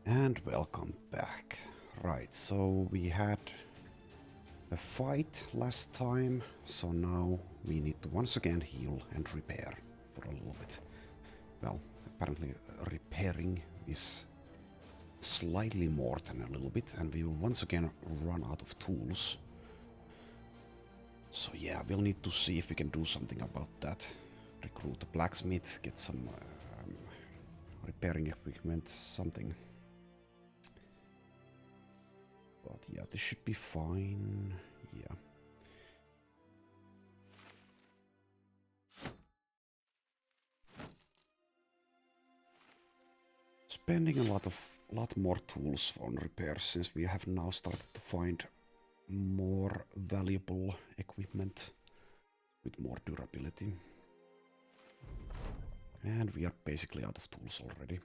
And welcome back. Right, so we had a fight last time, so now we need to once again heal and repair for a little bit. Well, apparently repairing is slightly more than a little bit, and we will once again run out of tools. So yeah, we'll need to see if we can do something about that. Recruit a blacksmith, get some repairing equipment, something. But yeah, this should be fine. Yeah. Spending a lot more tools on repairs since we have now started to find more valuable equipment with more durability. And we are basically out of tools already.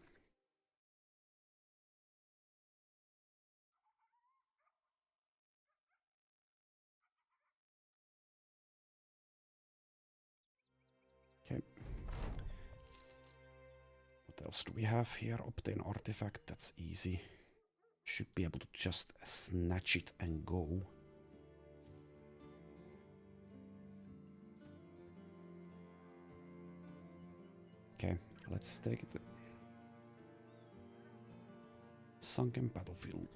Okay. What else do we have here? Obtain artifact, that's easy. Should be able to just snatch it and go. Okay, let's take it. Sunken battlefield.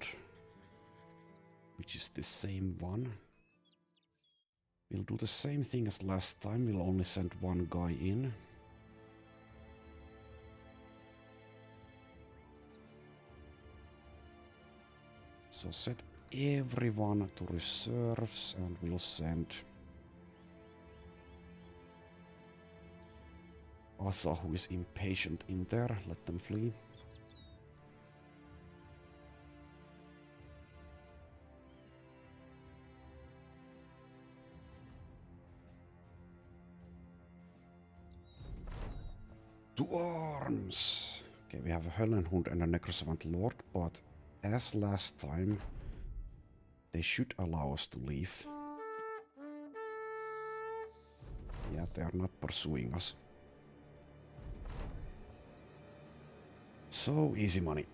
Which is the same one. We'll do the same thing as last time, we'll only send one guy in. So set everyone to reserves and we'll send Asa, who is impatient, in there. Let them flee. To arms! Okay, we have a Höllenhund and a Necrosavant Lord, but as last time, they should allow us to leave. Yeah, they are not pursuing us. So easy money.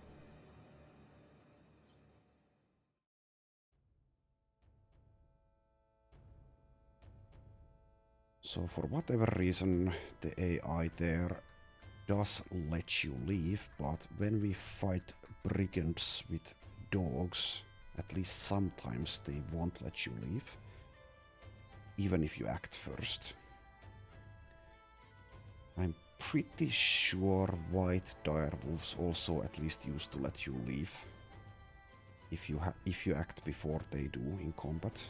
So for whatever reason, the AI there does let you leave, but when we fight brigands with dogs, at least sometimes they won't let you leave, even if you act first. I'm pretty sure white direwolves also at least used to let you leave if you act before they do in combat.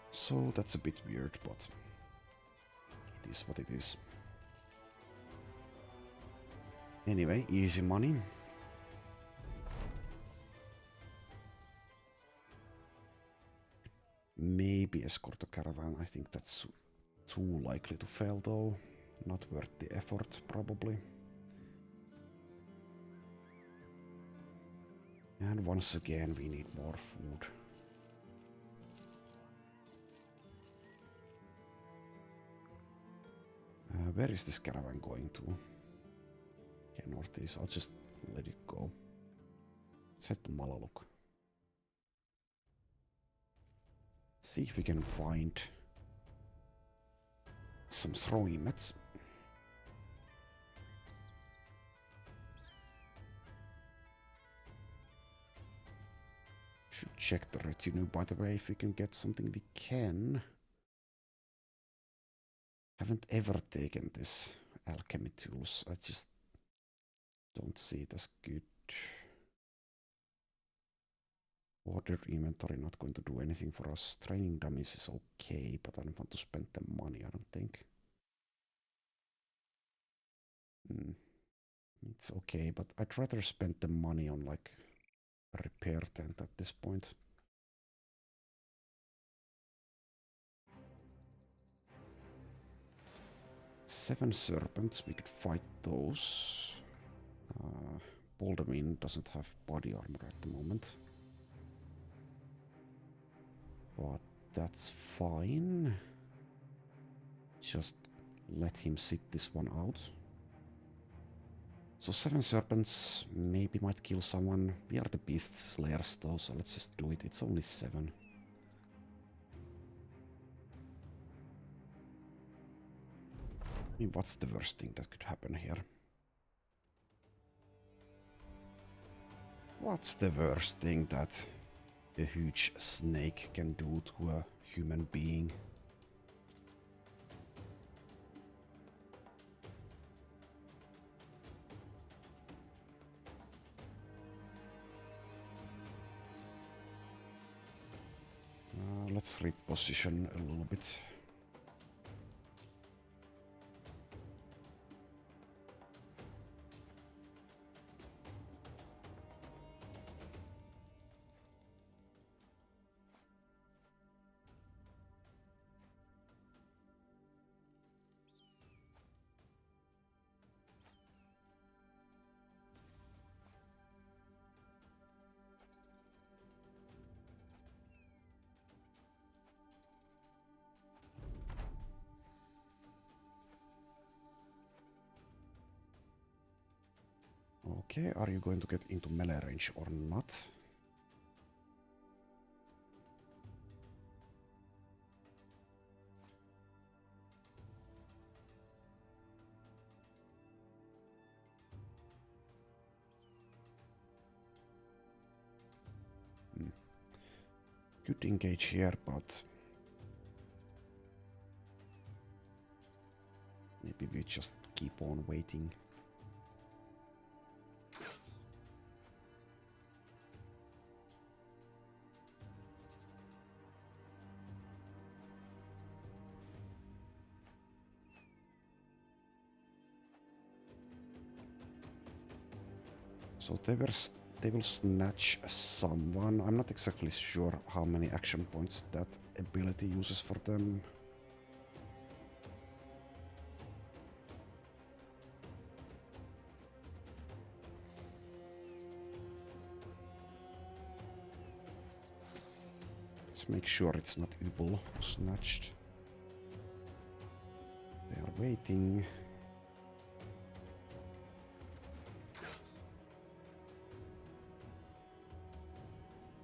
So that's a bit weird, but it is what it is. Anyway, easy money. Maybe escort a caravan. I think that's too likely to fail though. Not worth the effort, probably. And once again, we need more food. Where is this caravan going to? Okay, northeast. I'll just let it go. Let's head to Malaluk. See if we can find some throwing mets. Should check the retinue, by the way, if we can get something. We can. Haven't ever taken this alchemy tools. I just don't see it as good. Ordered inventory not going to do anything for us. Training dummies is okay, but I don't want to spend the money, I don't think. It's okay, but I'd rather spend the money on like a repair tent at this point. Seven serpents, we could fight those. Baldamin doesn't have body armor at the moment. But that's fine. Just let him sit this one out. So 7 serpents maybe might kill someone. We are the beast slayers though, so let's just do it. It's only 7. I mean, what's the worst thing that could happen here? What's the worst thing that a huge snake can do to a human being? Let's reposition a little bit. Okay, are you going to get into melee range or not? Could engage here, but maybe we just keep on waiting. So they will snatch someone. I'm not exactly sure how many action points that ability uses for them. Let's make sure it's not Ubel who snatched. They are waiting.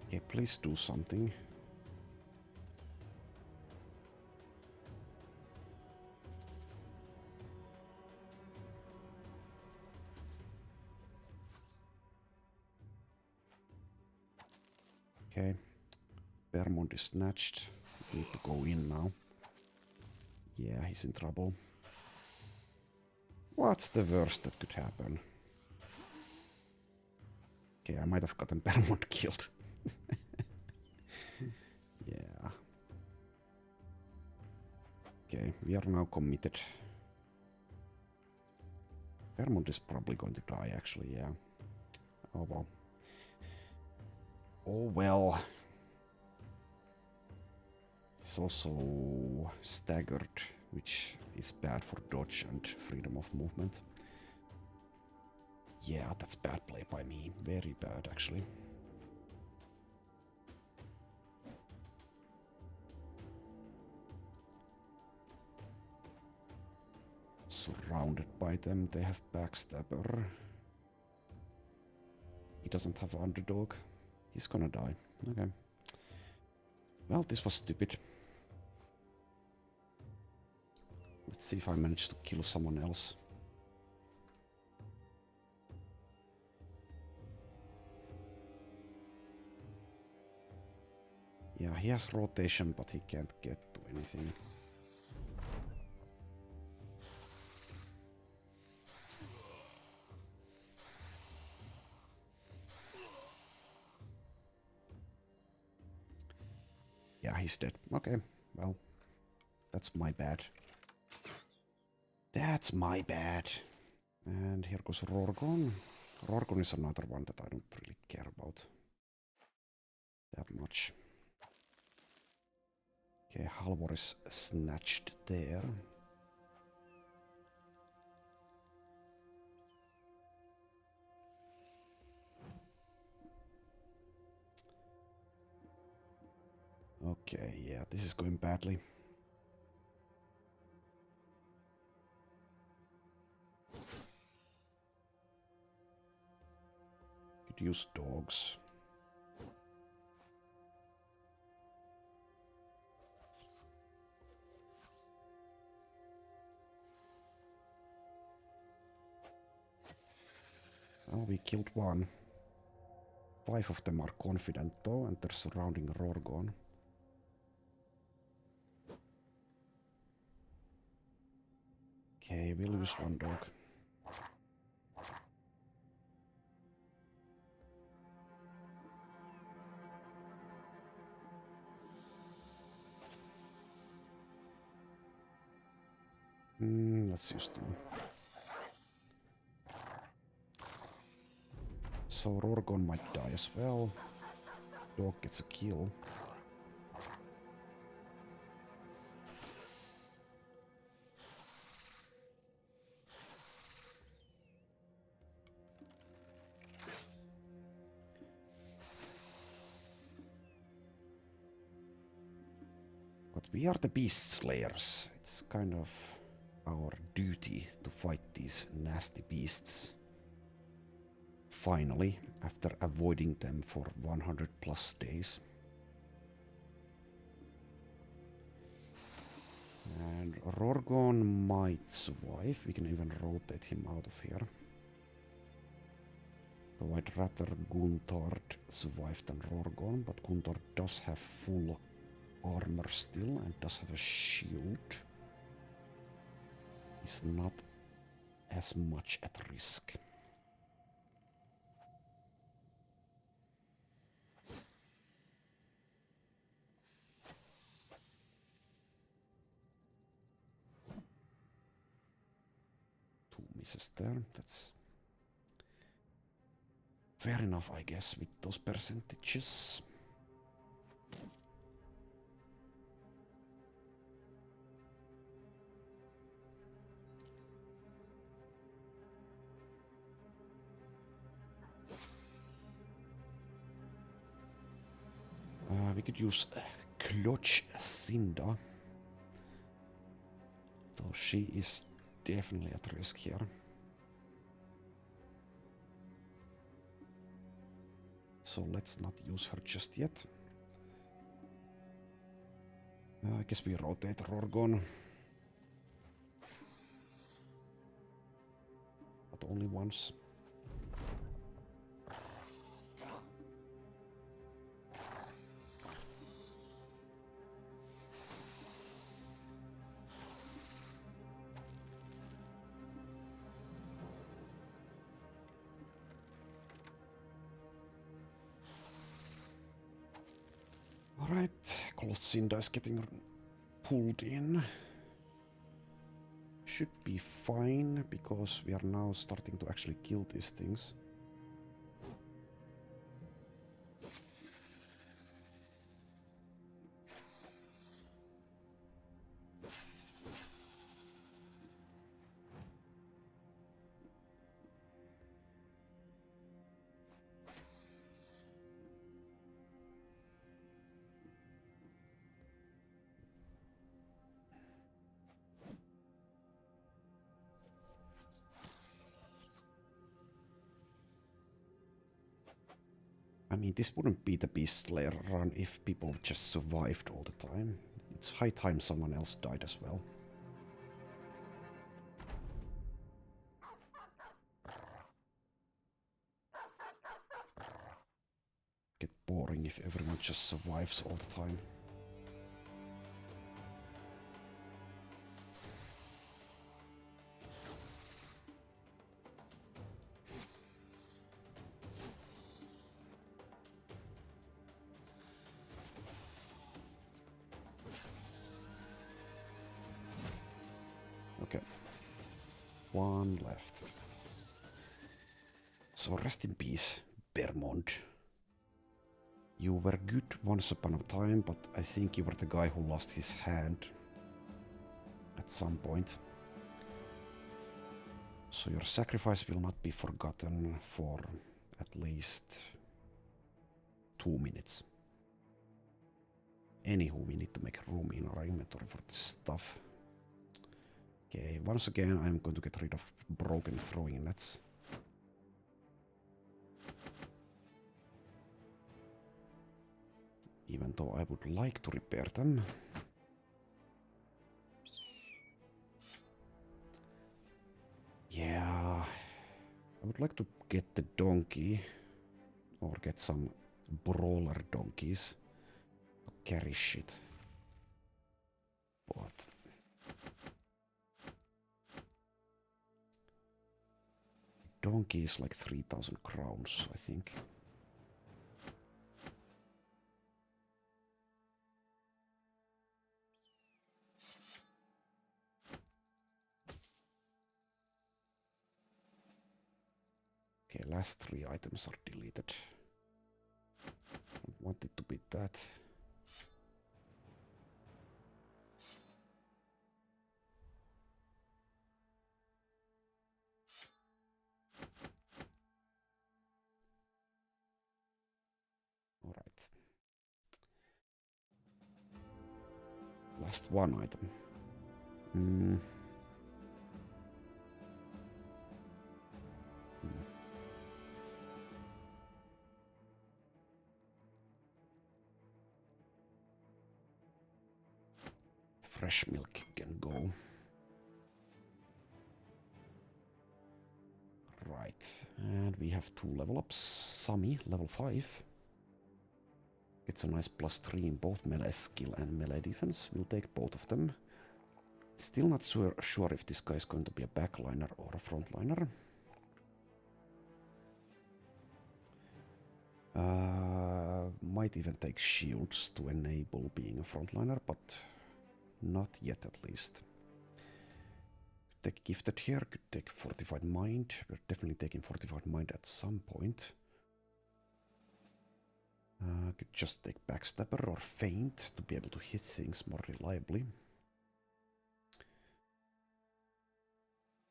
Okay, please do something. Okay. Vermont is snatched. We need to go in now. Yeah, he's in trouble. What's the worst that could happen? Okay, I might have gotten Vermont killed. Yeah. Okay, we are now committed. Vermont is probably going to die, actually, yeah. Oh well. Oh well. He's also staggered, which is bad for dodge and freedom of movement. Yeah, that's bad play by me. Very bad, actually. Surrounded by them, they have backstabber. He doesn't have underdog. He's gonna die. Okay. Well, this was stupid. Let's see if I manage to kill someone else. Yeah, he has rotation, but he can't get to anything. Yeah, he's dead. Okay, well, that's my bad. That's my bad. And here goes Rorgon. Rorgon is another one that I don't really care about that much. Okay, Halvor is snatched there. Okay, yeah, this is going badly. could use dogs. Well, we killed one. 5 of them are confident though, and they're surrounding Rorgon. Okay, we lose one dog. Let's use 2. So Rorgon might die as well. Dog gets a kill. But we are the beast slayers. It's kind of our duty to fight these nasty beasts. Finally, after avoiding them for 100 plus days. And Rorgon might survive. We can even rotate him out of here. Though I'd rather Guntard survive than Rorgon, but Guntard does have full armor still and does have a shield. He's not as much at risk. Two misses there. That's fair enough, I guess, with those percentages. We could use Clutch Cinda. Though she is definitely at risk here. So let's not use her just yet. I guess we rotate Rorgon. But only once. Alright, Colcinda is getting pulled in. Should be fine, because we are now starting to actually kill these things. I mean, this wouldn't be the Beast Slayer run if people just survived all the time. It's high time someone else died as well. Get boring if everyone just survives all the time. Okay. One left. So rest in peace, Bermond. You were good once upon a time, but I think you were the guy who lost his hand at some point. So your sacrifice will not be forgotten for at least 2 minutes. Anywho, we need to make room in our inventory for this stuff. Okay, once again I'm going to get rid of broken throwing nets. Even though I would like to repair them. Yeah, I would like to get the donkey or get some brawler donkeys to carry shit. But donkey is like 3,000 crowns, I think. Okay, last 3 items are deleted. I want it to be that. Alright. Last 1 item. Fresh milk can go. Right, and we have 2 level ups. Sami, level 5. It's a nice +3 in both melee skill and melee defense. We'll take both of them. Still not sure if this guy is going to be a backliner or a frontliner. Might even take shields to enable being a frontliner, but not yet at least. Could take gifted here, could take fortified mind. We're definitely taking fortified mind at some point. Could just take backstabber or feint to be able to hit things more reliably.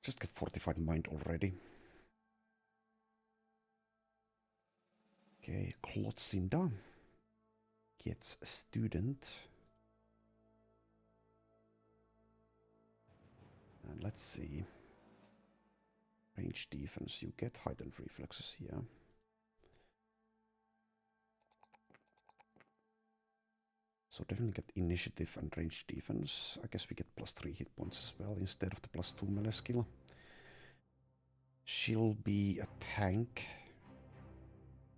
Just get fortified mind already. Okay, Klotzinda gets a student. And let's see. Range defense, you get heightened reflexes, yeah. So definitely get initiative and range defense. I guess we get +3 hit points as well instead of the +2 melee skill. She'll be a tank.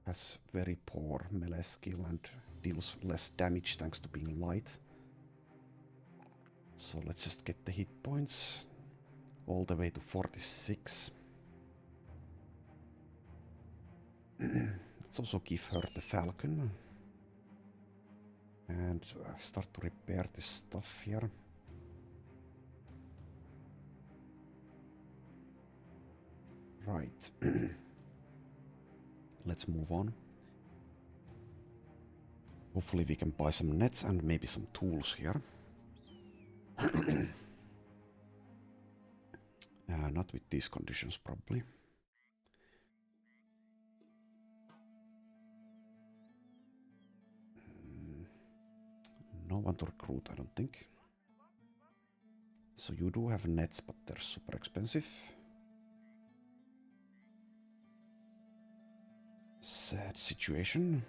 Has very poor melee skill and deals less damage thanks to being light. So let's just get the hit points all the way to 46. Let's also give her the falcon. And start to repair this stuff here. Right. Let's move on. Hopefully we can buy some nets and maybe some tools here. Not with these conditions, probably. No one to recruit, I don't think. So you do have nets, but they're super expensive. Sad situation.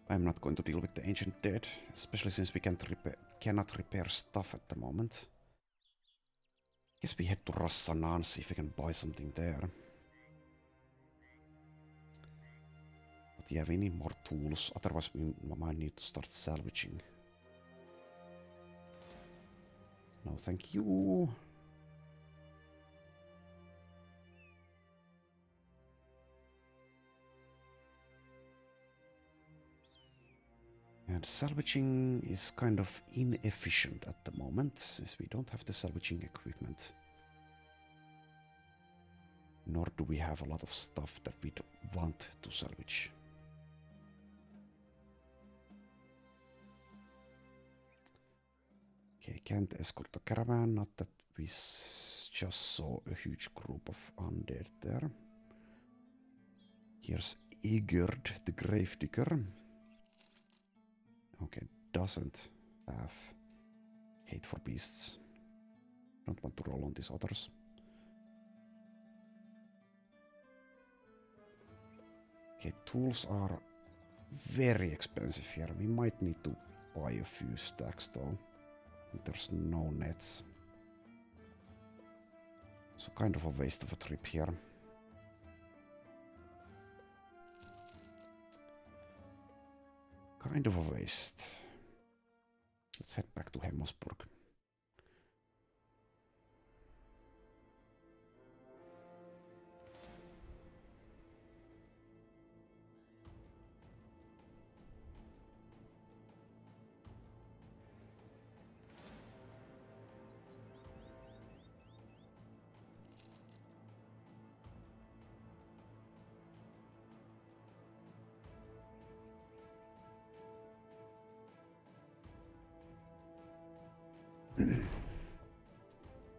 I'm not going to deal with the ancient dead, especially since we cannot repair stuff at the moment. Guess we head to Rassanan, see if we can buy something there. But yeah, we need more tools, otherwise we might need to start salvaging. No, thank you. And salvaging is kind of inefficient at the moment, since we don't have the salvaging equipment. Nor do we have a lot of stuff that we want to salvage. Okay, can't escort the caravan, not that we just saw a huge group of undead there. Here's Igerd, the Gravedigger. Okay, doesn't have hate for beasts. Don't want to roll on these others. Okay, tools are very expensive here. We might need to buy a few stacks though. There's no nets. So kind of a waste of a trip here. Kind of a waste. Let's head back to Hemmelsburg.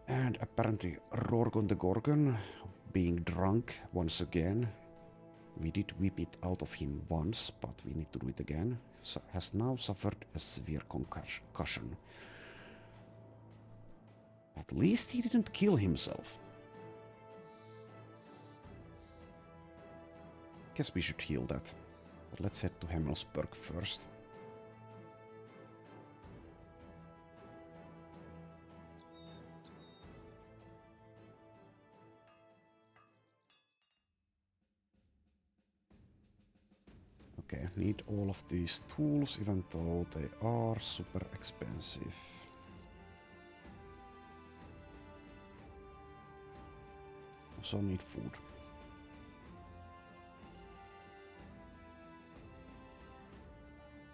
And apparently Rorgon the Gorgon, being drunk once again, we did whip it out of him once, but we need to do it again, so has now suffered a severe concussion. At least he didn't kill himself. Guess we should heal that. But let's head to Hemmelsburg first. Okay, need all of these tools, even though they are super expensive. Also need food.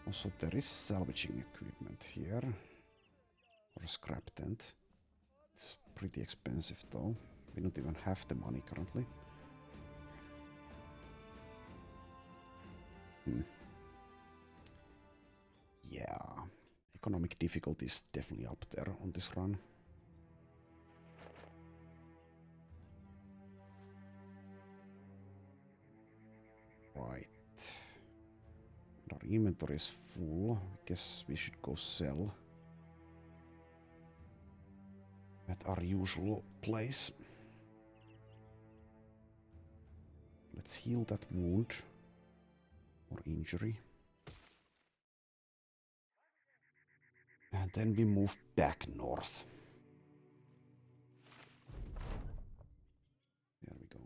Also there is salvaging equipment here. Or a scrap tent. It's pretty expensive though. We don't even have the money currently. Yeah, economic difficulty is definitely up there on this run. Right. Our inventory is full. I guess we should go sell at our usual place. Let's heal that wound or injury. And then we move back north. There we go.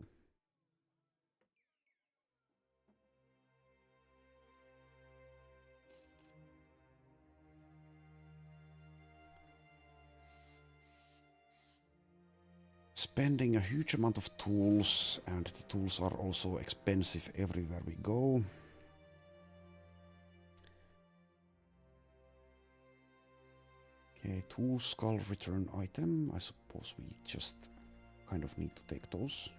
Spending a huge amount of tools, and the tools are also expensive everywhere we go. Okay, tool skull return item. I suppose we just kind of need to take those.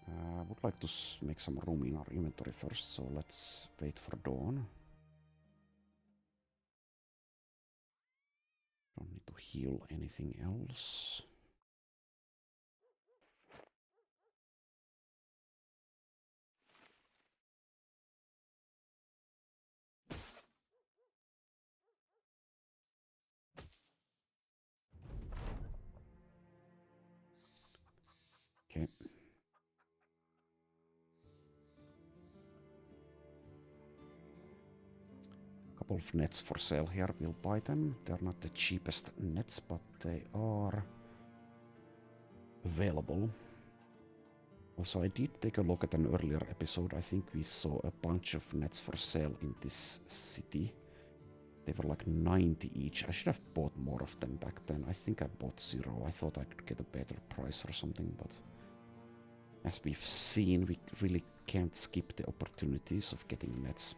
I would like to make some room in our inventory first, so let's wait for dawn. Don't need to heal anything else. Okay. Couple of nets for sale here. We'll buy them. They're not the cheapest nets, but they are available. Also, I did take a look at an earlier episode. I think we saw a bunch of nets for sale in this city. They were like 90 each. I should have bought more of them back then. I think I bought 0. I thought I could get a better price or something, but as we've seen, we really can't skip the opportunities of getting nets.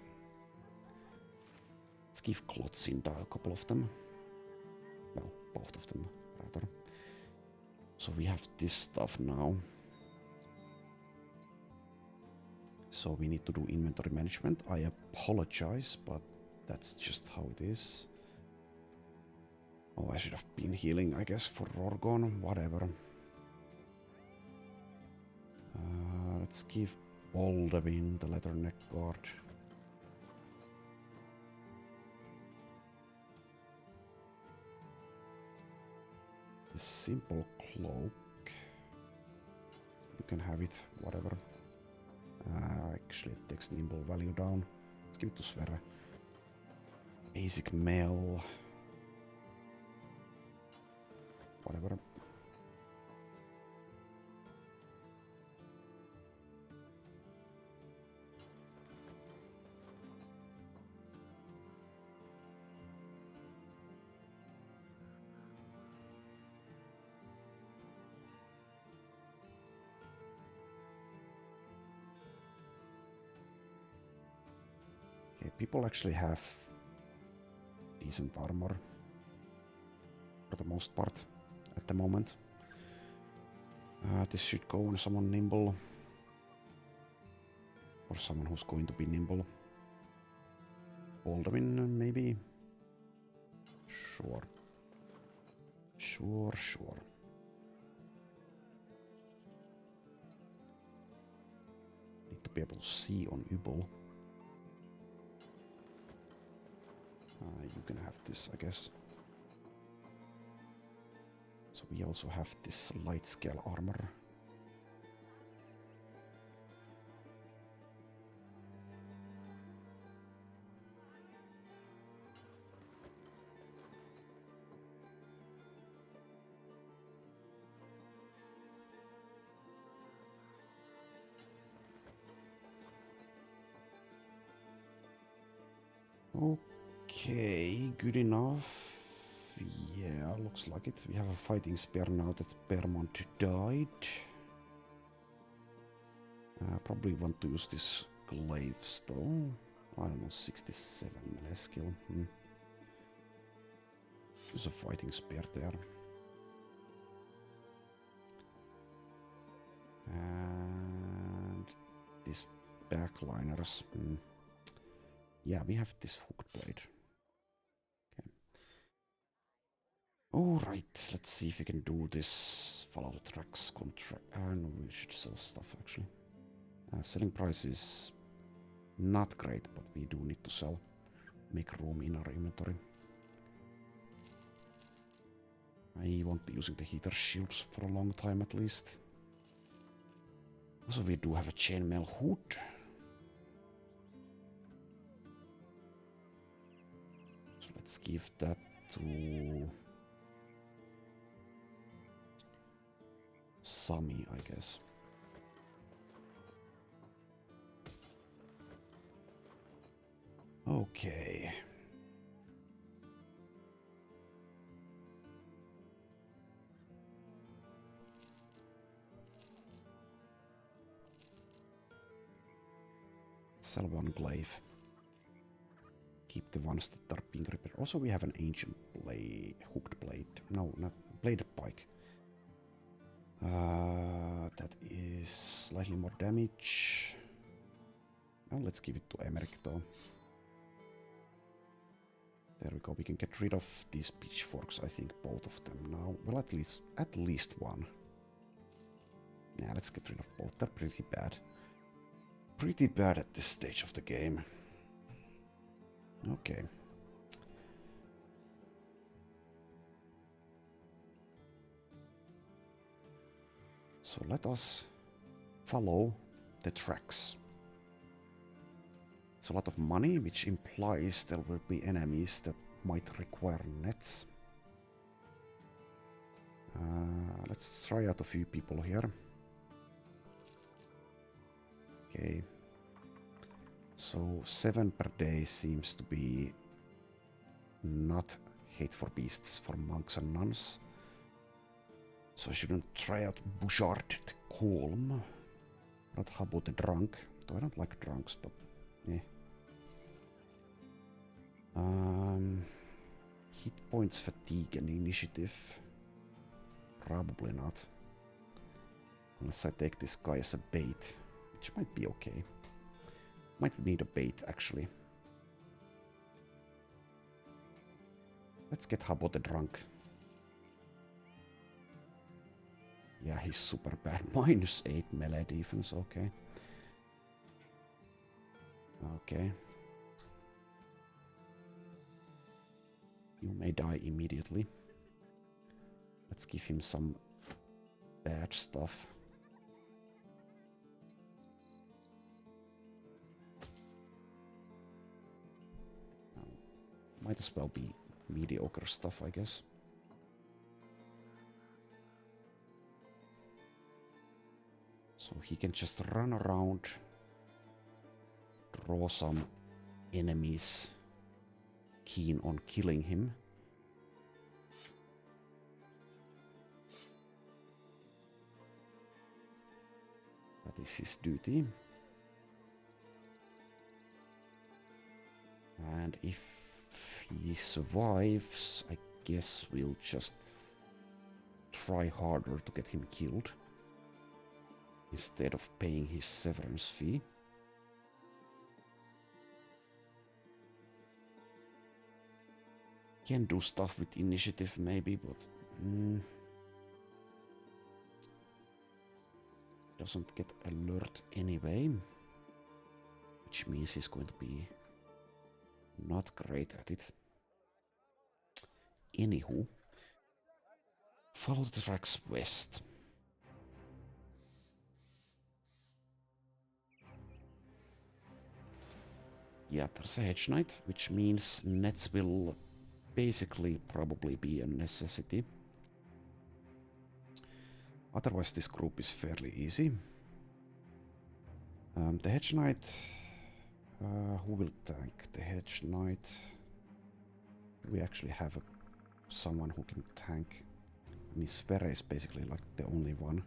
Let's give Klotzinda a couple of them. Well, both of them, rather. So we have this stuff now. So we need to do inventory management. I apologize, but that's just how it is. Oh, I should have been healing, I guess, for Rorgon, whatever. Let's give Baldwin the leather neck guard. The simple cloak. You can have it, whatever. Actually, it takes nimble value down. Let's give it to Sverre. Basic mail. Whatever. Okay, people actually have decent armor for the most part at the moment. This should go on someone nimble. Or someone who's going to be nimble. Baldwin, maybe? Sure. Sure. Need to be able to see on Ubel. You can have this, I guess. So we also have this light scale armor. Okay, good enough. Yeah, looks like it. We have a fighting spear now that Bermont died. Probably want to use this glaive stone. I don't know, 67 melee skill. There's a fighting spear there. And these backliners. Yeah, we have this hooked blade. Okay. Alright, let's see if we can do this Vala tracks contract. No, we should sell stuff actually. Selling price is not great, but we do need to sell. Make room in our inventory. I won't be using the heater shields for a long time at least. Also, we do have a chainmail hood. So let's give that to Sami, I guess. Okay. Sell one glaive. Keep the ones that are being repaired. Also, we have an ancient blade, hooked blade. No, not bladed pike. That is slightly more damage. Well, let's give it to Emmerich though. There we go. We can get rid of these pitchforks. I think both of them now. Well, at least one. Yeah, let's get rid of both. They're pretty bad. Pretty bad at this stage of the game. Okay. So let us follow the tracks. It's a lot of money, which implies there will be enemies that might require nets. Let's try out a few people here. Okay. So 7 per day seems to be not hate for beasts for monks and nuns. So I shouldn't try out Bouchard the Calm. Not Habbo the Drunk. Though I don't like drunks, but eh. Hit points, fatigue and initiative. Probably not. Unless I take this guy as a bait, which might be okay. Might need a bait actually. Let's get Habbo the Drunk. Yeah, he's super bad. -8 melee defense, okay. Okay. You may die immediately. Let's give him some bad stuff. Might as well be mediocre stuff, I guess. So he can just run around, draw some enemies keen on killing him. That is his duty. And if he survives, I guess we'll just try harder to get him killed instead of paying his severance fee. Can do stuff with initiative maybe, but doesn't get alert anyway, which means he's going to be not great at it. Anywho, follow the tracks west. Yeah, there's a hedge knight, which means nets will basically probably be a necessity. Otherwise this group is fairly easy. The hedge knight... who will tank? The hedge knight... We actually have someone who can tank. I mean, Sverre is basically like the only one.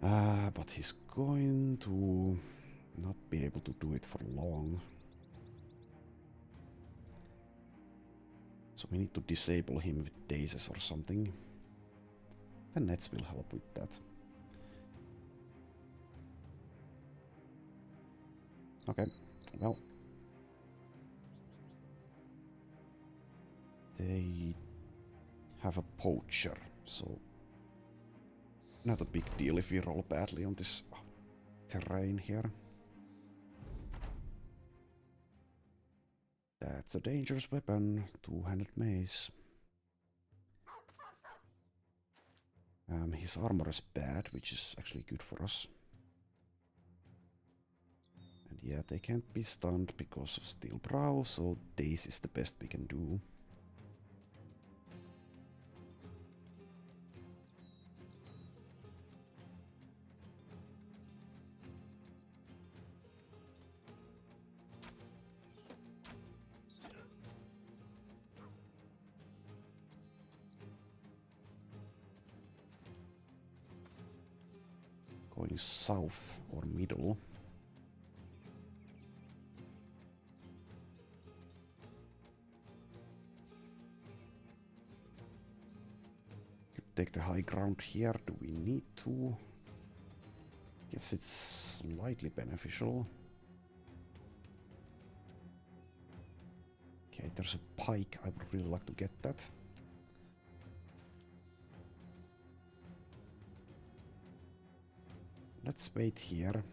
But he's going to not be able to do it for long. So we need to disable him with daisies or something. The nets will help with that. Okay, well. They have a poacher, so not a big deal if we roll badly on this terrain here. That's a dangerous weapon, two-handed mace. His armor is bad, which is actually good for us. And yeah, they can't be stunned because of steel brow, so daze is the best we can do. Going south or middle. Could take the high ground here. Do we need to? Guess it's slightly beneficial. Okay, there's a pike. I would really like to get that. Let's wait here.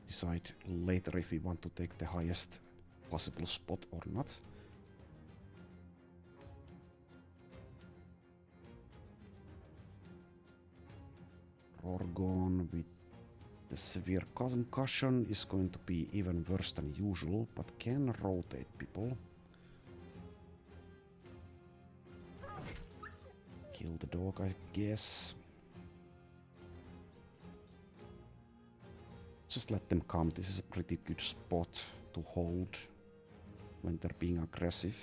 Decide later if we want to take the highest possible spot or not. Rorgon with the severe concussion is going to be even worse than usual, but can rotate people. Kill the dog, I guess. Just let them come. This is a pretty good spot to hold when they're being aggressive.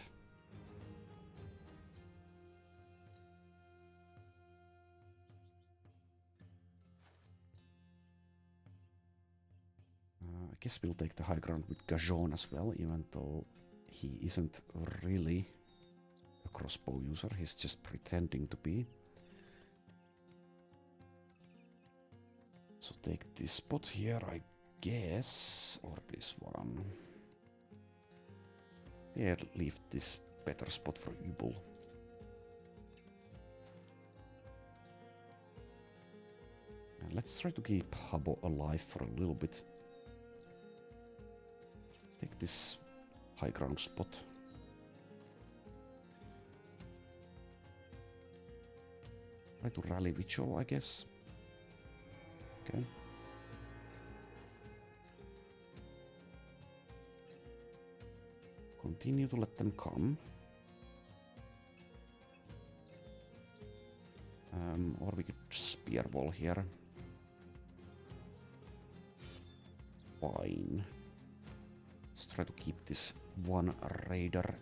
I guess we'll take the high ground with Gajon as well, even though he isn't really a crossbow user. He's just pretending to be. So take this spot here, I guess, or this one. Yeah, leave this better spot for Ubel. And let's try to keep Habbo alive for a little bit. Take this high ground spot. Try to rally Vicho, I guess. Okay. continue to let them come. Or we could spear wall here. Fine. Let's try to keep this one raider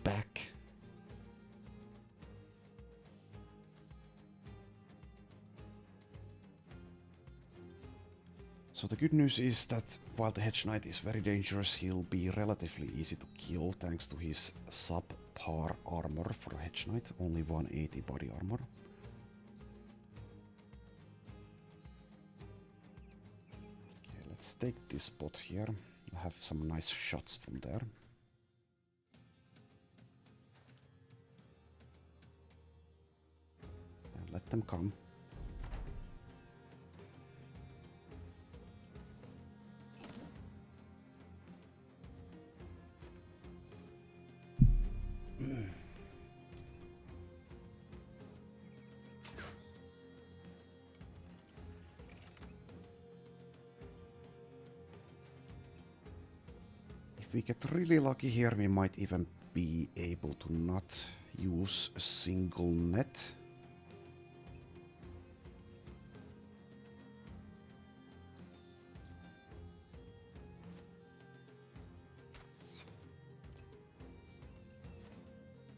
back. So the good news is that while the Hedge Knight is very dangerous, he'll be relatively easy to kill thanks to his subpar armor for a Hedge Knight, only 180 body armor. Okay, let's take this spot here. I'll have some nice shots from there. And let them come. If we get really lucky here, we might even be able to not use a single net.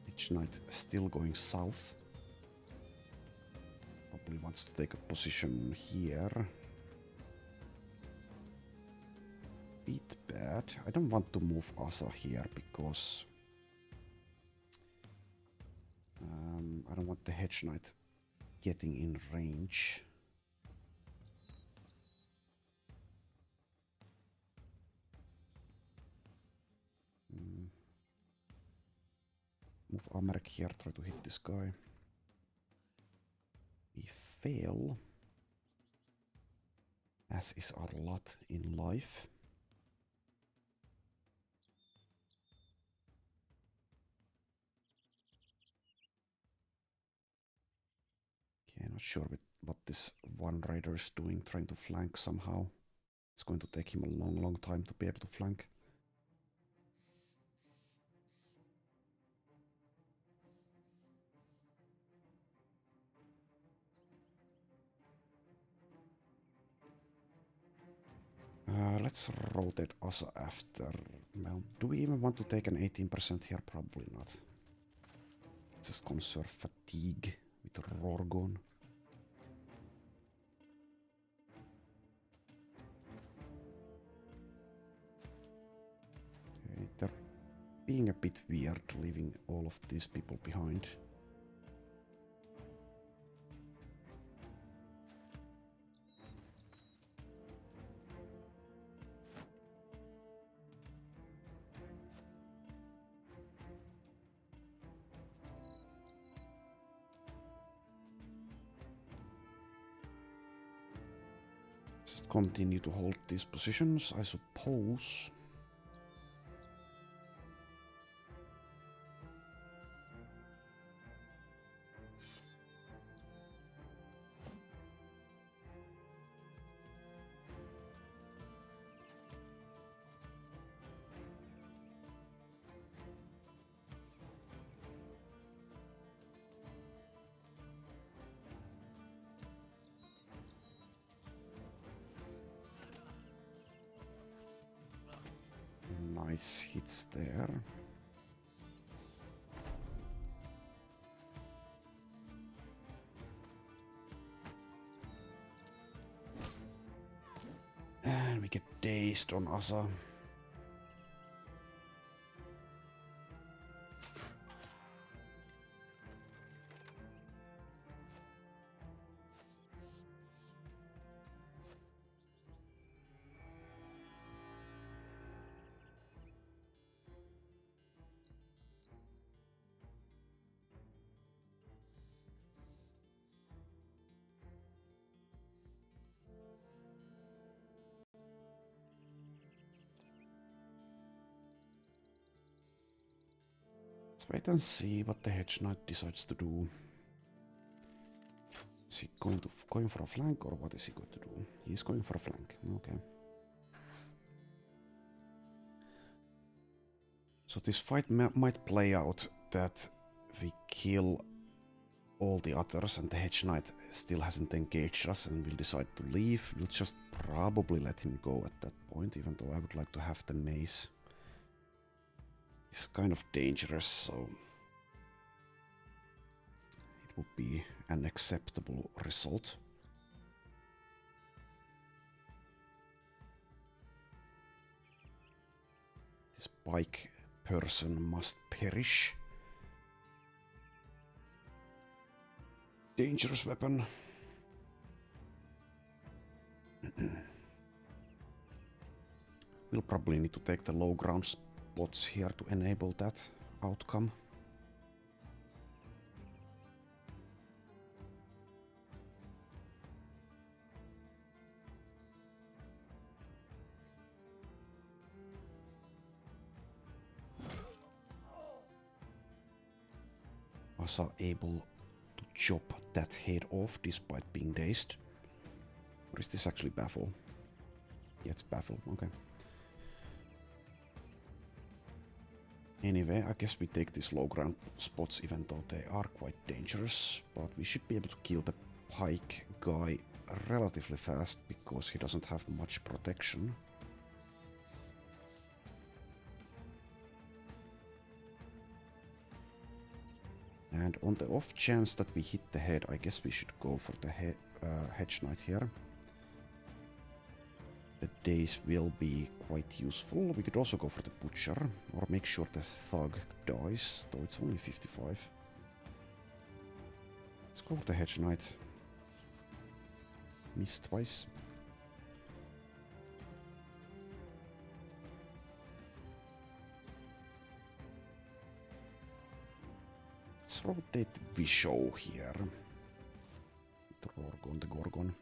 Hedge Knight still going south. Probably wants to take a position here. Bit bad. I don't want to move Asa here because I don't want the Hedge Knight getting in range. Move Amerk here, try to hit this guy. We fail, as is our lot in life. Okay, not sure what this one raider is doing, trying to flank somehow. It's going to take him a long time to be able to flank. Let's rotate Asa after. Well, do we even want to take an 18% here? Probably not. Let's just conserve fatigue with Rorgon. Okay, they're being a bit weird, leaving all of these people behind. Just continue to hold these positions, I suppose. Nice hits there. And we get dazed on Asa. Let's wait and see what the Hedge Knight decides to do. Is he going for a flank, or what is he going to do? He's going for a flank. Okay. So this fight might play out that we kill all the others and the Hedge Knight still hasn't engaged us and will decide to leave. We'll just probably let him go at that point, even though I would like to have the mace. It's kind of dangerous, so it would be an acceptable result. This bike person must perish. Dangerous weapon. We'll probably need to take the low ground spots here to enable that outcome. Asa able to chop that head off despite being dazed. Or is this actually baffle? Yeah, it's baffle, okay. Anyway, I guess we take these low ground spots even though they are quite dangerous, but we should be able to kill the pike guy relatively fast because he doesn't have much protection. And on the off chance that we hit the head, I guess we should go for the Hedge Knight here. The daze will be quite useful. We could also go for the Butcher, or make sure the Thug dies, though it's only 55. Let's go for the Hedge Knight. Missed twice. Let's rotate Visho here. The Gorgon.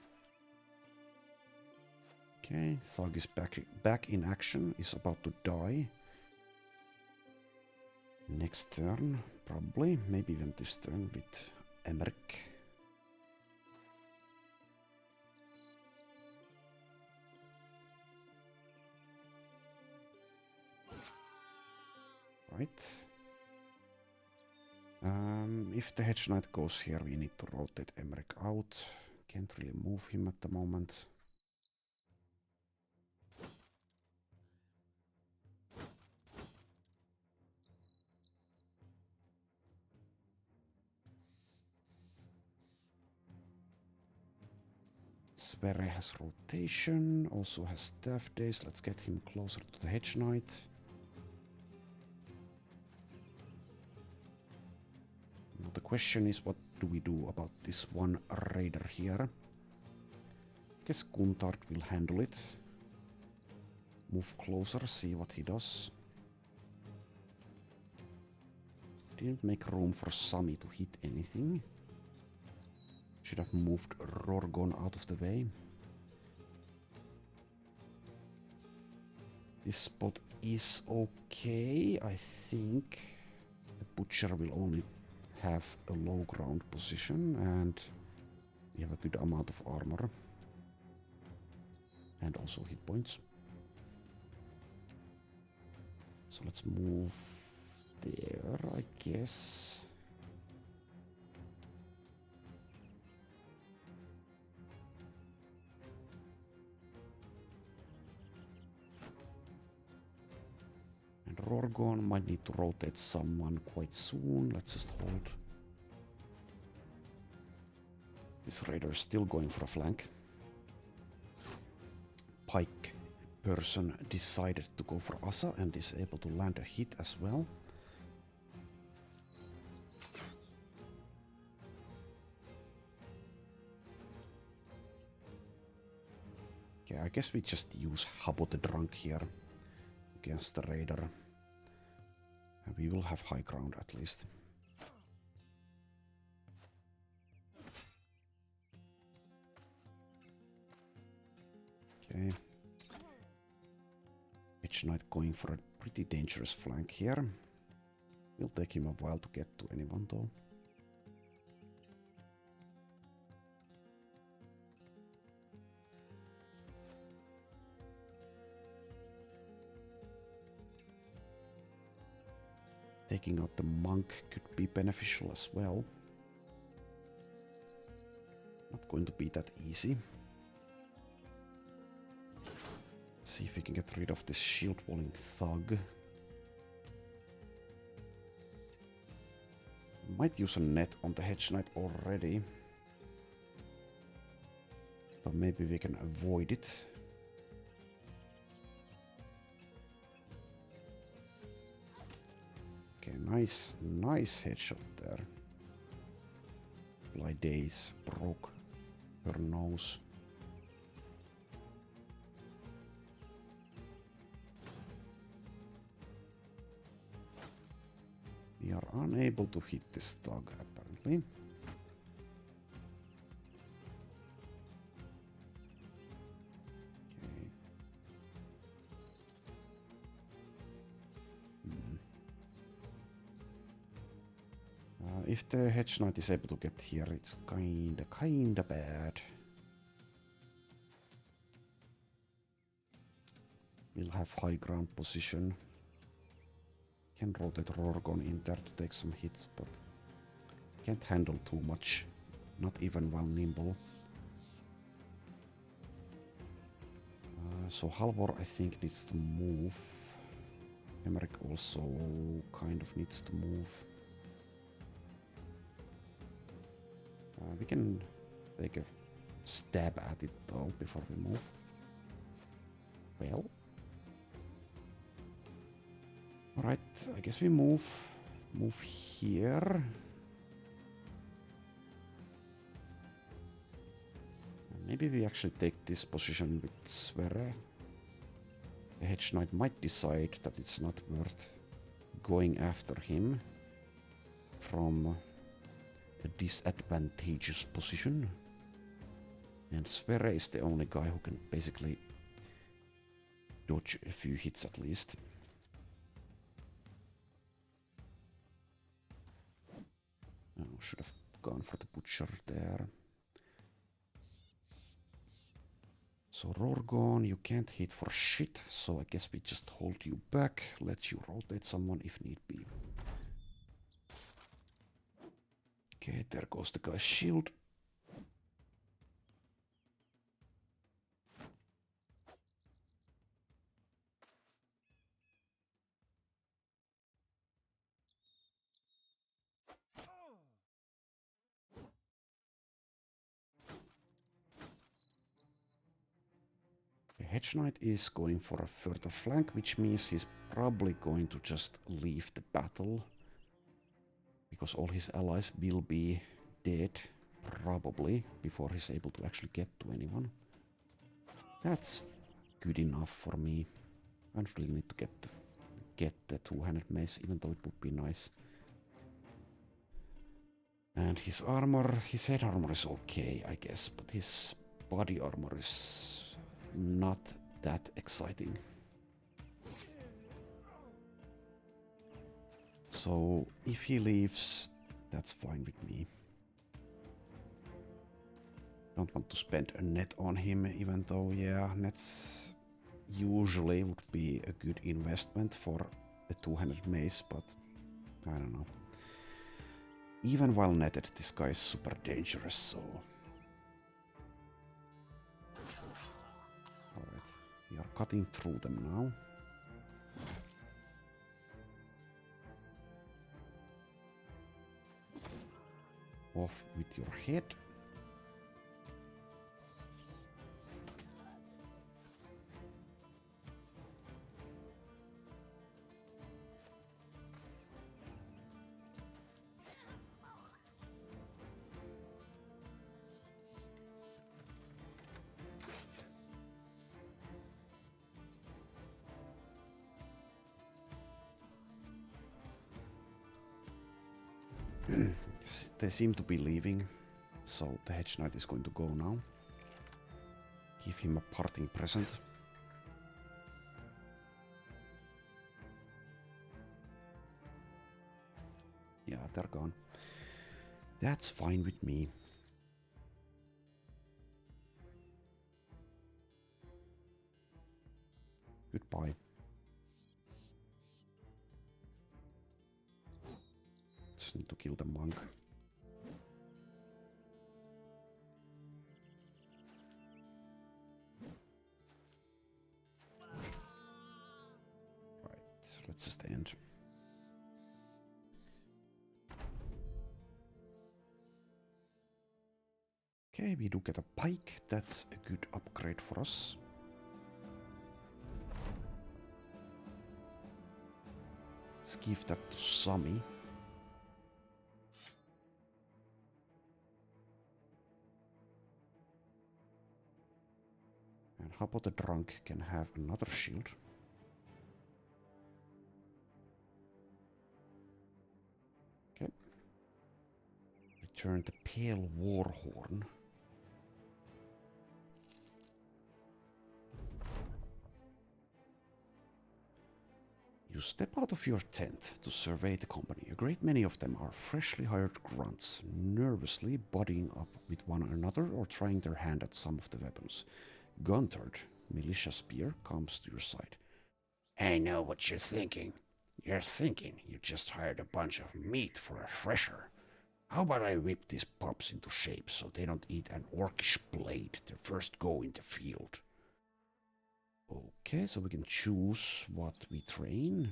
Okay, Thug is back in action, is about to die. Next turn, probably, maybe even this turn with Emmerich. Right. If the Hedge Knight goes here, we need to rotate Emmerich out. Can't really move him at the moment. Sverre has rotation, also has staff days. Let's get him closer to the Hedge Knight. Now the question is, what do we do about this one raider here? I guess Guntard will handle it. Move closer, see what he does. Didn't make room for Sami to hit anything. Should have moved Rorgon out of the way. This spot is okay, I think. The Butcher will only have a low ground position and we have a good amount of armor. And also hit points. So let's move there, I guess. And Rorgon might need to rotate someone quite soon. Let's just hold. This raider is still going for a flank. Pike person decided to go for Asa and is able to land a hit as well. Okay, I guess we just use Habbo the Drunk here against the raider. And we will have high ground at least. Okay. Hedge Knight going for a pretty dangerous flank here. Will take him a while to get to anyone though. Taking out the monk could be beneficial as well. Not going to be that easy. See if we can get rid of this shield walling thug. Might use a net on the Hedge Knight already. But maybe we can avoid it. Okay, nice headshot there. Fly Days broke her nose. We are unable to hit this thug, apparently. Okay. If the Hedge Knight is able to get here, it's kinda bad. We'll have high ground position. Can rotate Rorgon in there to take some hits, but can't handle too much. Not even while nimble. So Halvor, I think, needs to move. Emmerich also kind of needs to move. We can take a stab at it though before we move. Well. Alright, I guess we move here. Maybe we actually take this position with Sverre. The Hedge Knight might decide that it's not worth going after him from a disadvantageous position. And Sverre is the only guy who can basically dodge a few hits at least. Oh, should have gone for the butcher there. So Rorgon, you can't hit for shit, so I guess we just hold you back, let you rotate someone if need be. Okay, there goes the guy's shield. The Hedge Knight is going for a further flank, which means he's probably going to just leave the battle. Because all his allies will be dead, probably, before he's able to actually get to anyone. That's good enough for me. I don't really need to get the two-handed mace, even though it would be nice. And his armor, his head armor is okay, I guess, but his body armor is not that exciting. So if he leaves, that's fine with me. Don't want to spend a net on him, even though, yeah, nets usually would be a good investment for a two-handed mace, but I don't know. Even while netted, this guy is super dangerous, so... Alright, we are cutting through them now. Off with your head. They seem to be leaving, so the Hedge Knight is going to go now. Give him a parting present. Yeah, they're gone. That's fine with me. Goodbye. just need to kill the monk. Right, let's just end. Okay, we do get a pike. That's a good upgrade for us. Let's give that to Sami. And how about the drunk can have another shield? Okay. Return the pale warhorn. You step out of your tent to survey the company. A great many of them are freshly hired grunts, nervously buddying up with one another or trying their hand at some of the weapons. Guntard, militia spear, comes to your side. I know what you're thinking. You're thinking you just hired a bunch of meat for a fresher. How about I whip these pups into shape so they don't eat an orcish blade their first go in the field? Okay, so we can choose what we train.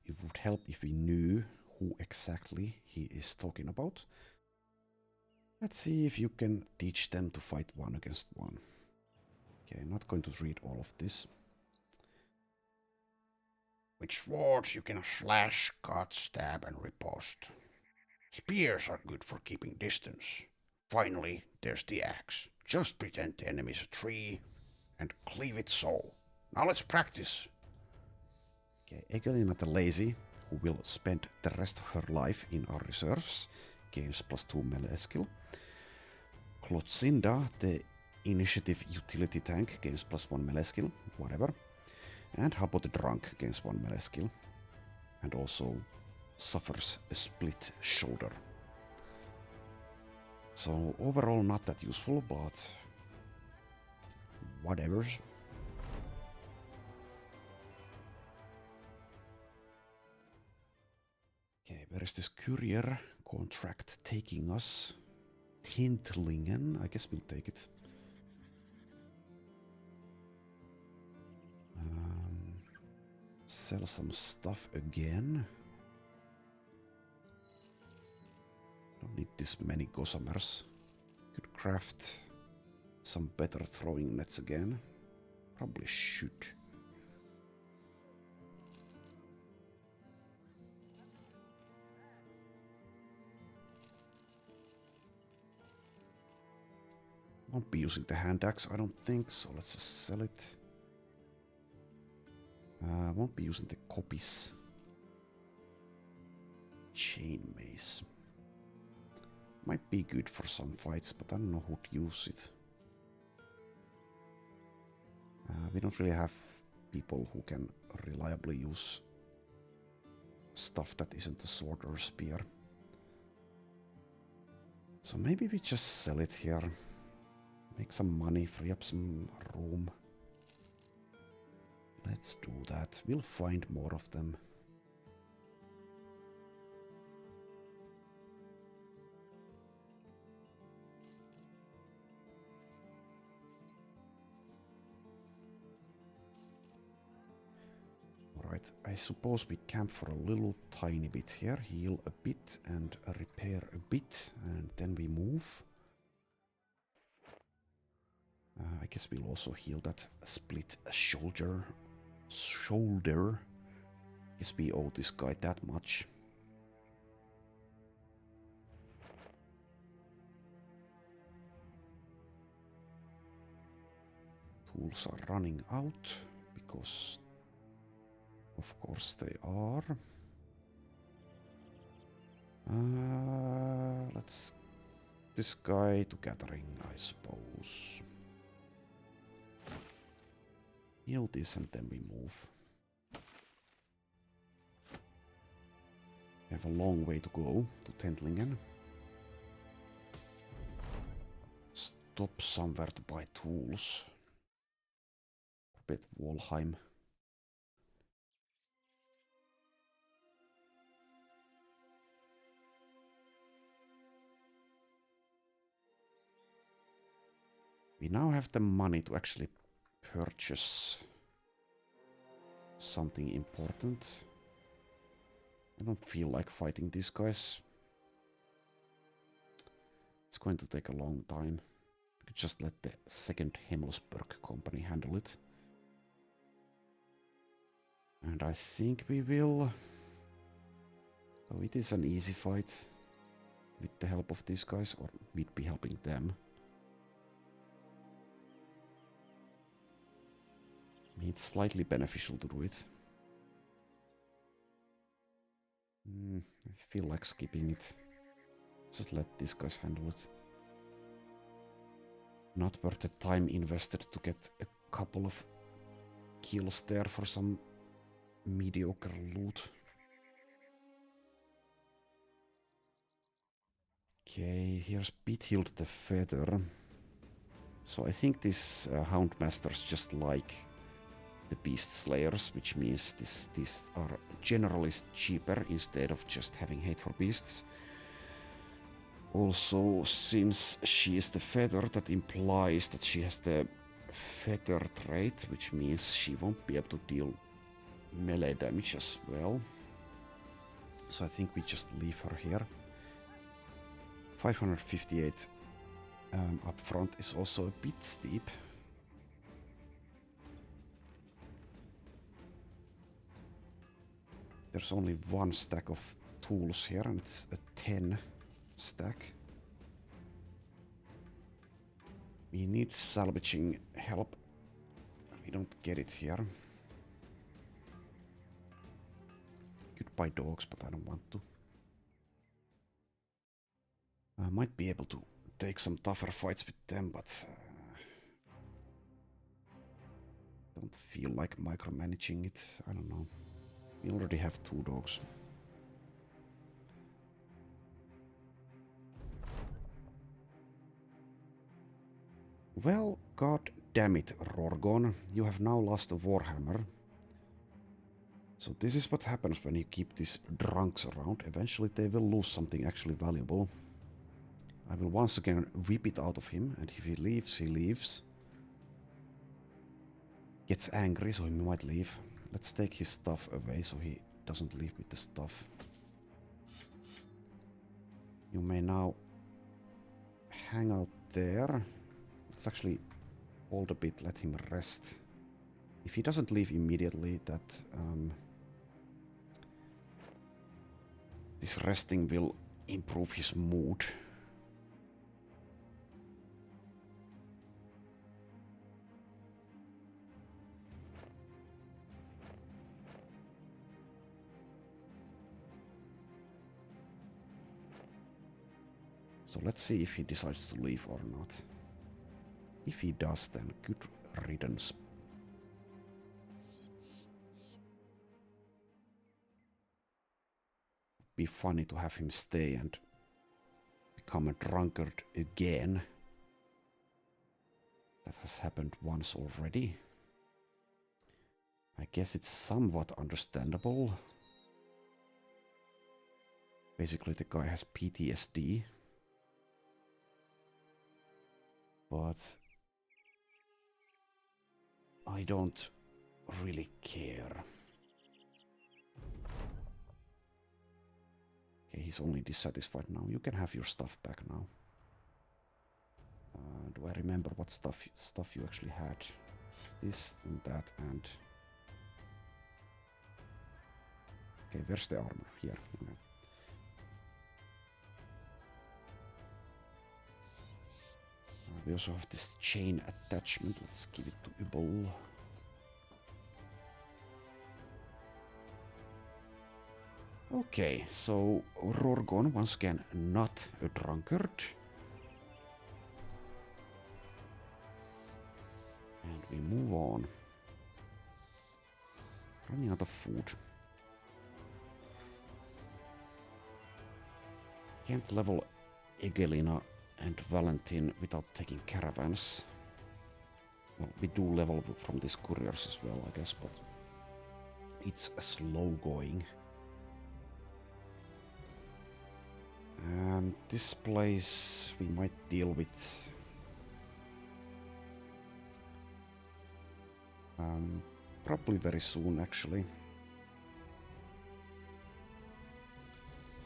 It would help if we knew who exactly he is talking about. Let's see if you can teach them to fight one against one. Okay, I'm not going to read all of this. With swords you can slash, cut, stab and riposte. Spears are good for keeping distance. Finally, there's the axe. Just pretend the enemy's a tree and cleave it so. Now let's practice. Okay, Egelina the Lazy, who will spend the rest of her life in our reserves, gains +2 melee skill. Klotzinda, the initiative utility tank, gains +1 melee skill, whatever. And Habo the Drunk gains 1 melee skill. And also suffers a split shoulder. So overall not that useful, but whatever. Okay, where is this courier contract taking us? Tintlingen, I guess we'll take it. Sell some stuff again. Don't need this many gossamers. Could craft some better throwing nets again. Probably should. Won't be using the hand axe, I don't think, so let's just sell it. Won't be using the copies. Chain mace. Might be good for some fights, but I don't know who'd use it. We don't really have people who can reliably use stuff that isn't a sword or a spear. So maybe we just sell it here. Make some money, free up some room. Let's do that. We'll find more of them. Alright, I suppose we camp for a little tiny bit here, heal a bit and repair a bit, and then we move. I guess we'll also heal that split shoulder. Guess we owe this guy that much. Tools are running out, because of course they are. Let's this guy to gathering, I suppose. Heal this and then we move. We have a long way to go to Tentlingen. Stop somewhere to buy tools. Bit Walheim. We now have the money to actually purchase something important. I don't feel like fighting these guys. It's going to take a long time. I could just let the second Himmelsberg company handle it. And I think we will. So it is an easy fight with the help of these guys, or we'd be helping them. I mean, it's slightly beneficial to do it. I feel like skipping it. Just let these guys handle it. Not worth the time invested to get a couple of kills there for some mediocre loot. Okay, here's Bithhild the Feather. So I think this Houndmaster's just like the Beast Slayers, which means these are generally cheaper instead of just having hate for beasts. Also, since she is the feather, that implies that she has the feather trait, which means she won't be able to deal melee damage as well. So I think we just leave her here. 558 up front is also a bit steep. There's only one stack of tools here, and it's a 10 stack. We need salvaging help. We don't get it here. Could buy dogs, but I don't want to. I might be able to take some tougher fights with them, but don't feel like micromanaging it. I don't know. We already have 2 dogs. Well, god damn it, Rorgon. You have now lost a Warhammer. So this is what happens when you keep these drunks around. Eventually they will lose something actually valuable. I will once again whip it out of him, and if he leaves, he leaves. Gets angry, so he might leave. Let's take his stuff away so he doesn't leave with the stuff. You may now hang out there. Let's actually hold a bit, let him rest. If he doesn't leave immediately, that this resting will improve his mood. So let's see if he decides to leave or not. If he does, then good riddance. Be funny to have him stay and become a drunkard again. That has happened once already. I guess it's somewhat understandable. Basically, the guy has PTSD. But I don't really care. Okay, he's only dissatisfied now. You can have your stuff back now. Do I remember what stuff you actually had? This and that and... Okay, where's the armor? Here. Okay. We also have this chain attachment. Let's give it to Ubol. Okay, so Rorgon, once again, not a drunkard. And we move on. Running out of food. Can't level Egelina and Valentin without taking caravans. Well, we do level from these couriers as well, I guess, but it's slow going. And this place we might deal with Probably very soon, actually.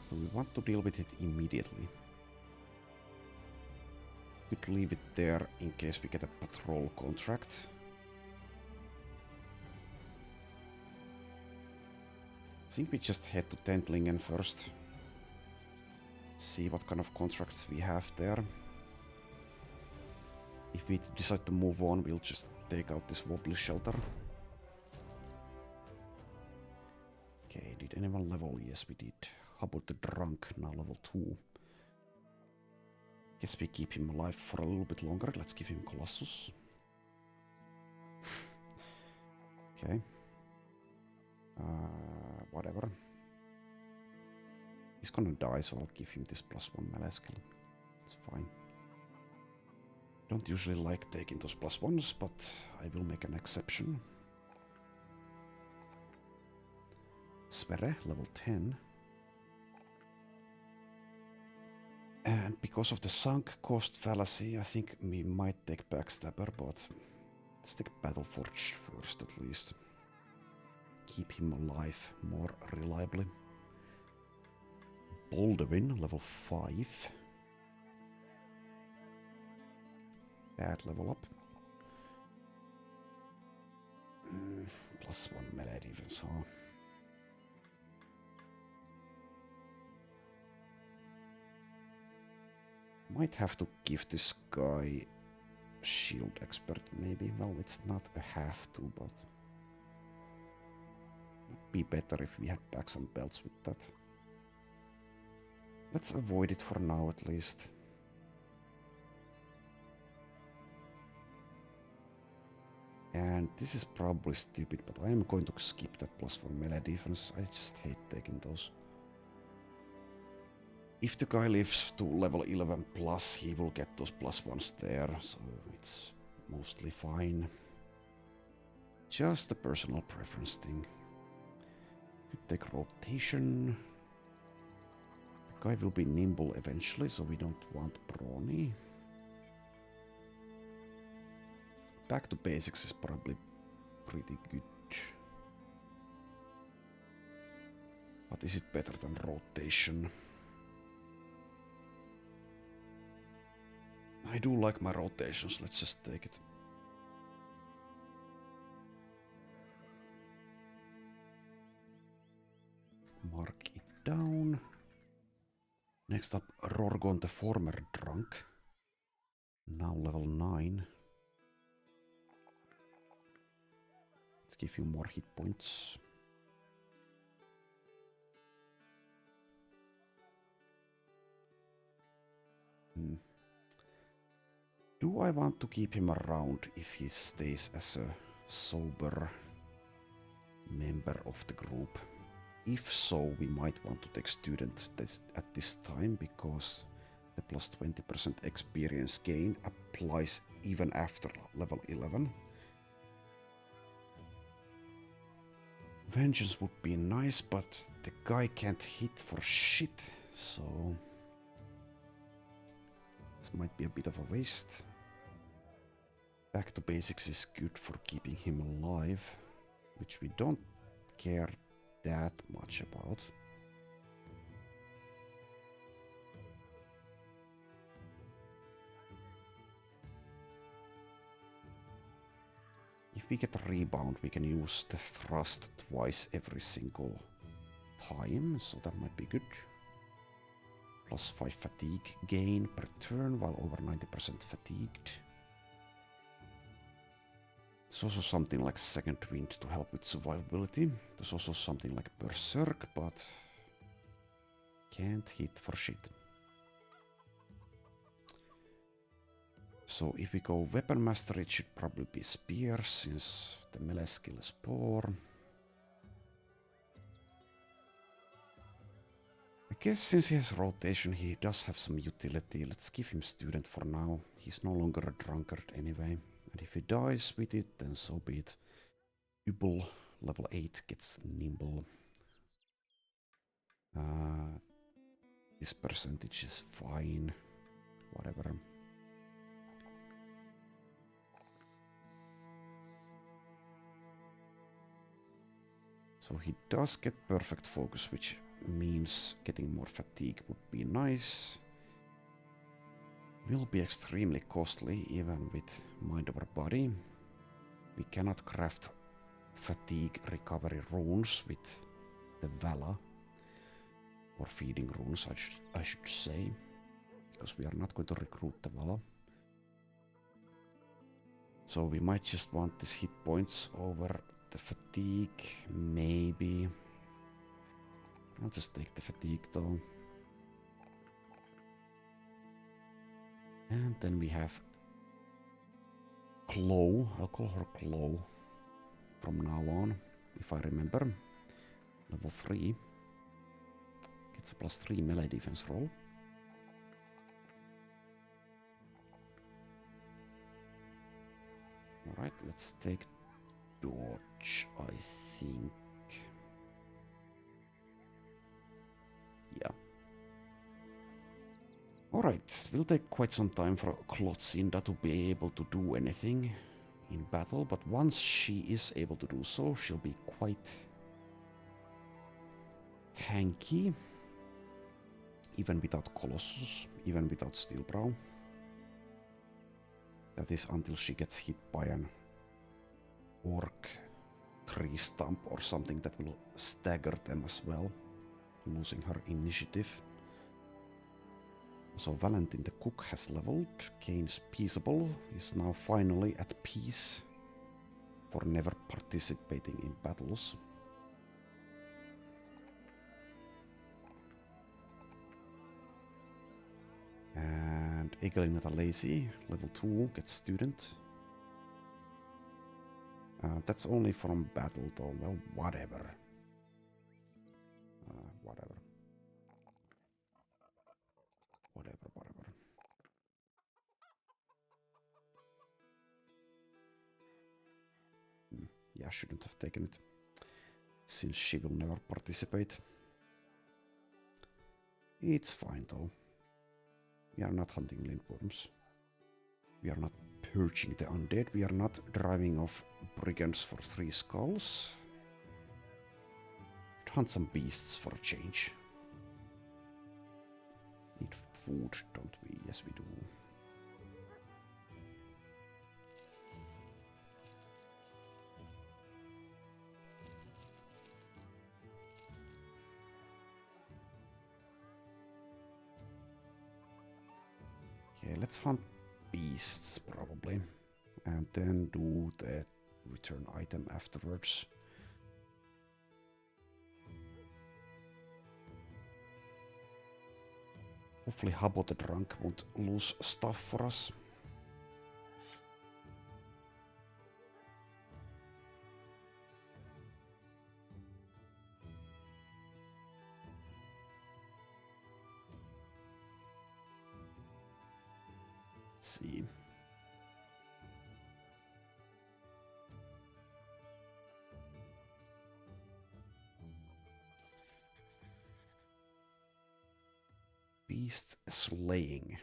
So we want to deal with it immediately. Could leave it there in case we get a patrol contract. I think we just head to Tentlingen first. See what kind of contracts we have there. If we decide to move on, we'll just take out this wobbly shelter. Okay, did anyone level? Yes, we did. How about the drunk? Now level 2. Guess we keep him alive for a little bit longer. Let's give him Colossus. Okay. Whatever. He's gonna die, so I'll give him this +1 melee skill. It's fine. Don't usually like taking those +1s, but I will make an exception. Sverre, level 10. And because of the sunk cost fallacy, I think we might take Backstabber, but let's take Battleforged first at least. Keep him alive more reliably. Baldwin, level 5. Bad level up. +1 melee defense, huh? Might have to give this guy shield expert, maybe. Well, it's not a have to, but it'd be better if we had packs and belts with that. Let's avoid it for now, at least. And this is probably stupid, but I am going to skip that +1 melee defense. I just hate taking those. If the guy lives to level 11 plus, he will get those +1s there, so it's mostly fine. Just a personal preference thing. Could take rotation. The guy will be nimble eventually, so we don't want brawny. Back to basics is probably pretty good. But is it better than rotation? I do like my rotations, let's just take it. Mark it down. Next up, Rorgon the former drunk. Now level 9. Let's give you more hit points. Do I want to keep him around if he stays as a sober member of the group? If so, we might want to take student at this time, because the +20% experience gain applies even after level 11. Vengeance would be nice, but the guy can't hit for shit, so this might be a bit of a waste. Back to basics is good for keeping him alive, which we don't care that much about. If we get a rebound, we can use the thrust twice every single time, so that might be good. +5 fatigue gain per turn while over 90% fatigued. There's also something like Second Wind to help with survivability. There's also something like Berserk, but can't hit for shit. So if we go Weapon Master, it should probably be Spear, since the melee skill is poor. I guess since he has rotation, he does have some utility. Let's give him Student for now. He's no longer a drunkard anyway. And if he dies with it, then so be it. Ubel, level 8, gets Nimble. This percentage is fine. Whatever. So he does get perfect focus, which means getting more fatigue would be nice. Will be extremely costly even with mind over body. We cannot craft fatigue recovery runes with the Vala. Or feeding runes, I should say. Because we are not going to recruit the Vala. So we might just want these hit points over the fatigue, maybe. I'll just take the fatigue though. And then we have Glow. I'll call her Glow from now on, if I remember. Level 3. Gets a +3 melee defense roll. Alright, let's take Dodge, I think. Yeah. Alright, will take quite some time for Klotzinda to be able to do anything in battle, but once she is able to do so, she'll be quite tanky. Even without Colossus, even without Steelbrow. That is until she gets hit by an orc tree stump or something that will stagger them as well, losing her initiative. So Valentin the cook has leveled, gains peaceable, is now finally at peace for never participating in battles. And Egelina the Lazy, level 2, gets student. That's only from battle though, well, whatever. Whatever. Yeah, I shouldn't have taken it, since she will never participate. It's fine though. We are not hunting lindworms. We are not purging the undead. We are not driving off brigands for 3 skulls. Hunt some beasts for a change. Need food, don't we? Yes, we do. Okay, let's hunt beasts probably. And then do the return item afterwards. Hopefully Habbo the Drunk won't lose stuff for us. Let's see. Beast slaying.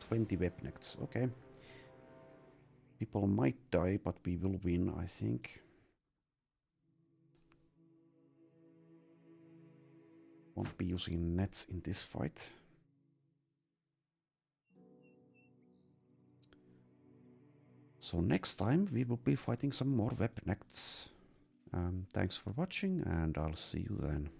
20 webnects, okay. People might die, but we will win, I think. Won't be using nets in this fight. So next time we will be fighting some more webnects. Thanks for watching, and I'll see you then.